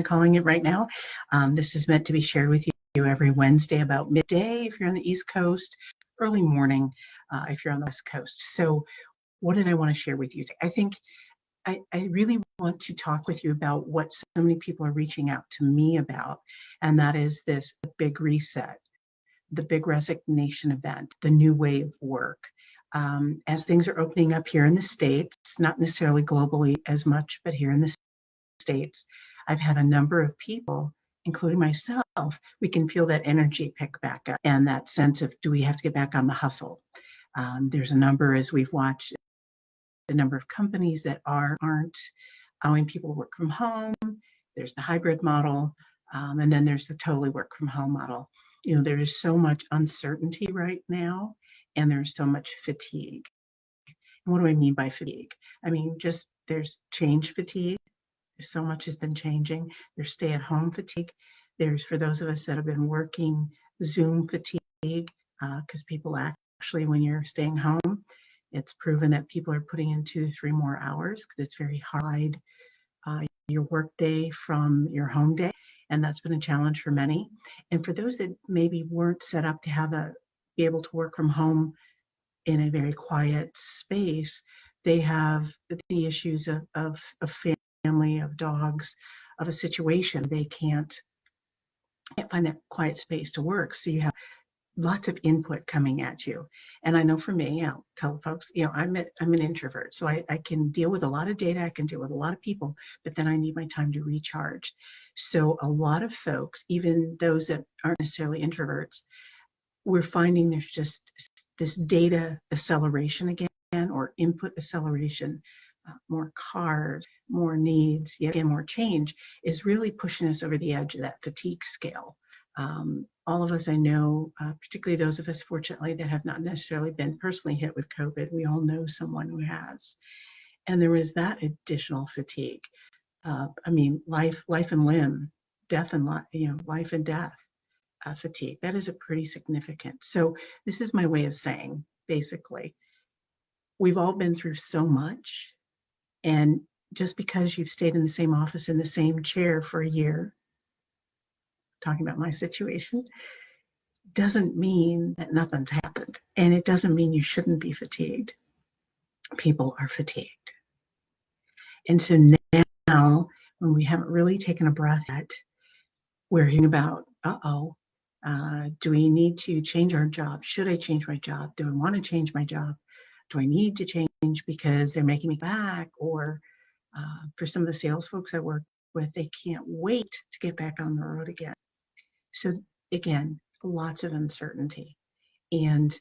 calling it right now. This is meant to be shared with you every Wednesday about midday if you're on the East Coast, early morning if you're on the West Coast. So what did I want to share with you today? I think I really want to talk with you about what so many people are reaching out to me about, and that is this big reset, the big resignation event, the new way of work. As things are opening up here in the States, not necessarily globally as much, but here in the States, I've had a number of people, including myself, we can feel that energy pick back up and that sense of, do we have to get back on the hustle? There's a number, as we've watched, the number of companies that aren't allowing people to work from home. There's the hybrid model, and then there's the totally work from home model. You know, there is so much uncertainty right now, and there's so much fatigue. And what do I mean by fatigue? I mean, just there's change fatigue. There's so much has been changing. There's stay-at-home fatigue. There's, for those of us that have been working, Zoom fatigue, because people actually, when you're staying home, it's proven that people are putting in 2 to 3 more hours because it's very hard your work day from your home day, and that's been a challenge for many. And for those that maybe weren't set up to be able to work from home in a very quiet space, they have the issues of family, of dogs, of a situation. They can't find that quiet space to work. So you have lots of input coming at you. And I know for me, I'll tell folks, you know, I'm an introvert, so I can deal with a lot of data, I can deal with a lot of people, but then I need my time to recharge. So a lot of folks, even those that aren't necessarily introverts, we're finding there's just this data acceleration again, or input acceleration, more cars, more needs, yet again, more change is really pushing us over the edge of that fatigue scale. All of us I know, particularly those of us fortunately that have not necessarily been personally hit with COVID, we all know someone who has. And there is that additional fatigue. I mean, life and limb, death and life and death fatigue. That is a pretty significant. So this is my way of saying, basically, we've all been through so much, and just because you've stayed in the same office in the same chair for a year, talking about my situation, doesn't mean that nothing's happened. And it doesn't mean you shouldn't be fatigued. People are fatigued. And so now, when we haven't really taken a breath yet, we're hearing about, do we need to change our job? Should I change my job? Do I want to change my job? Do I need to change because they're making me back? Or for some of the sales folks I work with, they can't wait to get back on the road again. So again, lots of uncertainty. And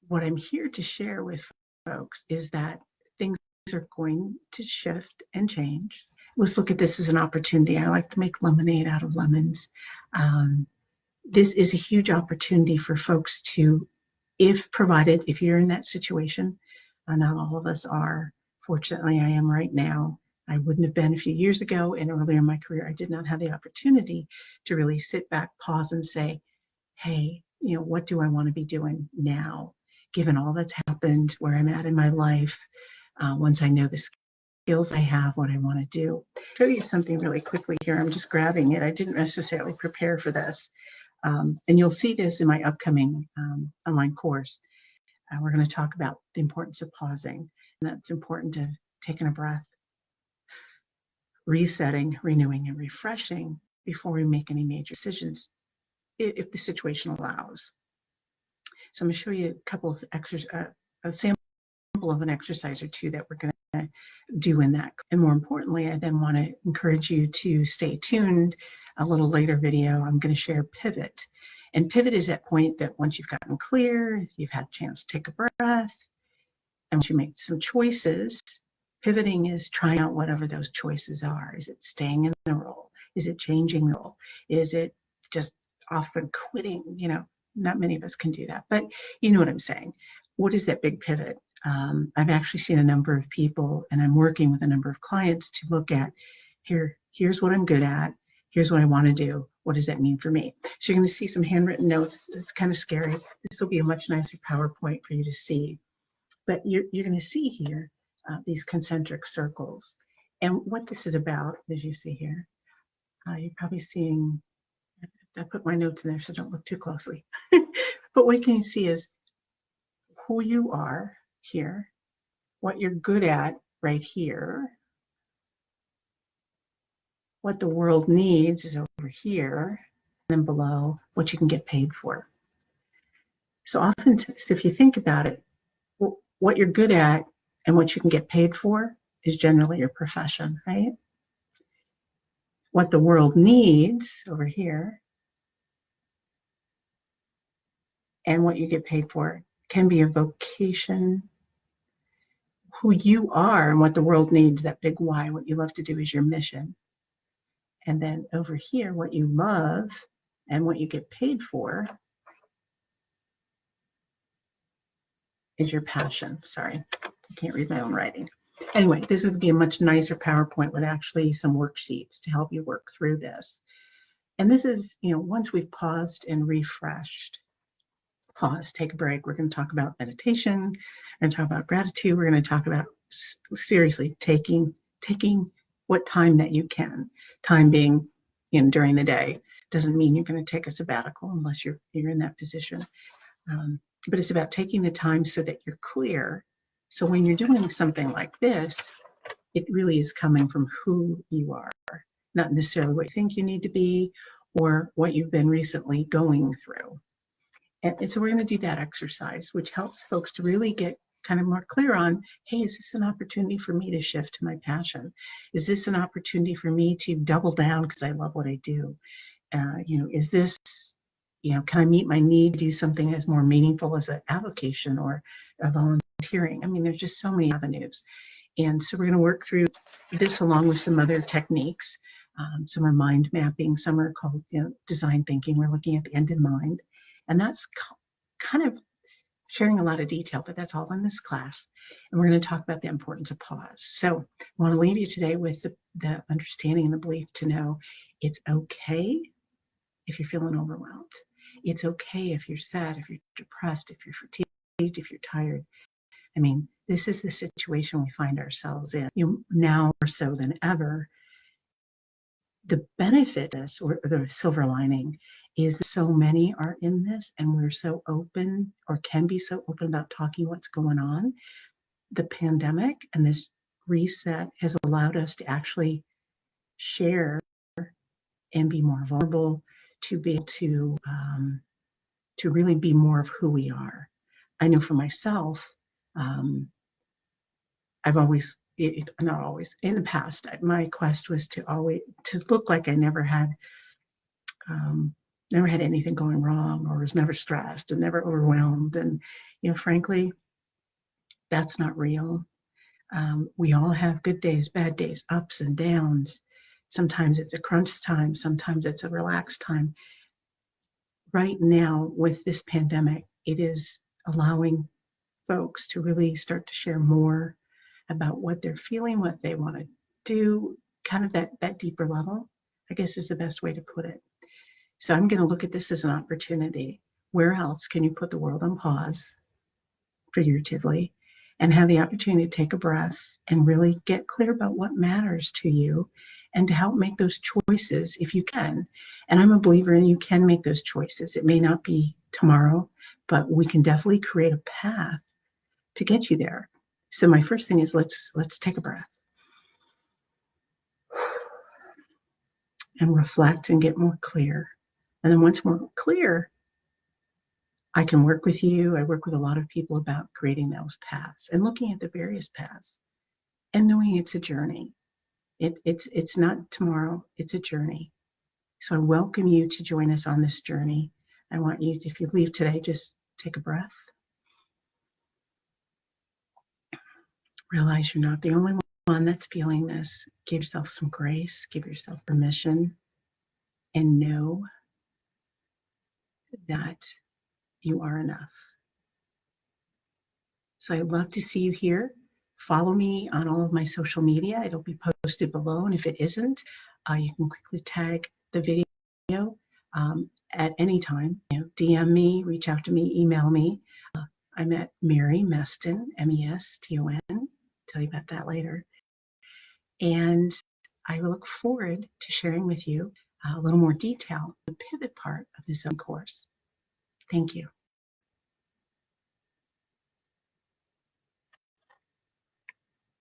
what I'm here to share with folks is that things are going to shift and change. Let's look at this as an opportunity. I like to make lemonade out of lemons. This is a huge opportunity for folks to, if you're in that situation, not all of us are. Fortunately, I am right now. I wouldn't have been a few years ago, and earlier in my career, I did not have the opportunity to really sit back, pause, and say, hey, you know, what do I want to be doing now, given all that's happened, where I'm at in my life, once I know the skills I have, what I want to do. I'll show you something really quickly here. I'm just grabbing it. I didn't necessarily prepare for this. And you'll see this in my upcoming online course. We're going to talk about the importance of pausing, and that's important to taking a breath, resetting, renewing, and refreshing before we make any major decisions, if the situation allows. So I'm going to show you a couple of a sample of an exercise or two that we're going to do in that. And more importantly, I then want to encourage you to stay tuned. A little later video, I'm going to share pivot. And pivot is that point that once you've gotten clear, you've had a chance to take a breath, and once you make some choices, pivoting is trying out whatever those choices are. Is it staying in the role? Is it changing the role? Is it just often quitting? You know, not many of us can do that, but you know what I'm saying. What is that big pivot? I've actually seen a number of people, and I'm working with a number of clients to look at, here's what I'm good at. Here's what I want to do. What does that mean for me? So you're going to see some handwritten notes. It's kind of scary. This will be a much nicer PowerPoint for you to see. But you're going to see here these concentric circles. And what this is about, as you see here, You're probably seeing, I put my notes in there so don't look too closely. But what you can see is who you are here, what you're good at right here, what the world needs is over here, and then below what you can get paid for. So often, if you think about it, what you're good at and what you can get paid for is generally your profession, right? What the world needs over here and what you get paid for can be a vocation. Who you are and what the world needs, that big why, what you love to do is your mission. And then over here, what you love and what you get paid for is your passion. Sorry, I can't read my own writing. Anyway, this would be a much nicer PowerPoint with actually some worksheets to help you work through this. And this is, once we've paused and refreshed, pause, take a break. We're going to talk about meditation. We're going to talk about gratitude. We're going to talk about seriously taking what time that you can. Time being, during the day. Doesn't mean you're going to take a sabbatical unless you're in that position. But it's about taking the time so that you're clear. So when you're doing something like this, it really is coming from who you are, not necessarily what you think you need to be or what you've been recently going through. And so we're going to do that exercise, which helps folks to really get kind of more clear on, hey, is this an opportunity for me to shift to my passion? Is this an opportunity for me to double down because I love what I do? Is this, can I meet my need to do something as more meaningful as an avocation or a volunteering? I mean, there's just so many avenues. And so we're going to work through this along with some other techniques. Some are mind mapping, some are called design thinking. We're looking at the end in mind. And that's kind of sharing a lot of detail, but that's all in this class. And we're going to talk about the importance of pause. So I want to leave you today with the understanding and the belief to know it's okay if you're feeling overwhelmed. It's okay if you're sad, if you're depressed, if you're fatigued, if you're tired. I mean, this is the situation we find ourselves in. Now more so than ever. The benefit of this, or the silver lining, is that so many are in this and we're so open, or can be so open about talking what's going on. The pandemic and this reset has allowed us to actually share and be more vulnerable, to be able to really be more of who we are. I know for myself, I've always, not always, in the past, my quest was to look like I never had anything going wrong, or was never stressed and never overwhelmed. And, frankly, that's not real. We all have good days, bad days, ups and downs. Sometimes it's a crunch time. Sometimes it's a relaxed time. Right now, with this pandemic, it is allowing folks to really start to share more about what they're feeling, what they want to do, kind of that deeper level, I guess is the best way to put it. So I'm going to look at this as an opportunity. Where else can you put the world on pause, figuratively, and have the opportunity to take a breath and really get clear about what matters to you, and to help make those choices if you can. And I'm a believer in you can make those choices. It may not be tomorrow, but we can definitely create a path to get you there. So my first thing is let's take a breath and reflect and get more clear. And then once more clear, I can work with you. I work with a lot of people about creating those paths and looking at the various paths and knowing it's a journey. It's not tomorrow, it's a journey. So I welcome you to join us on this journey. I want you to, if you leave today, just take a breath. Realize you're not the only one that's feeling this. Give yourself some grace, give yourself permission, and know that you are enough. So I'd love to see you here. Follow me on all of my social media. It'll be posted below. And if it isn't, you can quickly tag the video at any time. DM me, reach out to me, email me. I'm at Mary Meston, Meston. Tell you about that later. And I look forward to sharing with you a little more detail, the pivot part of this own course. Thank you.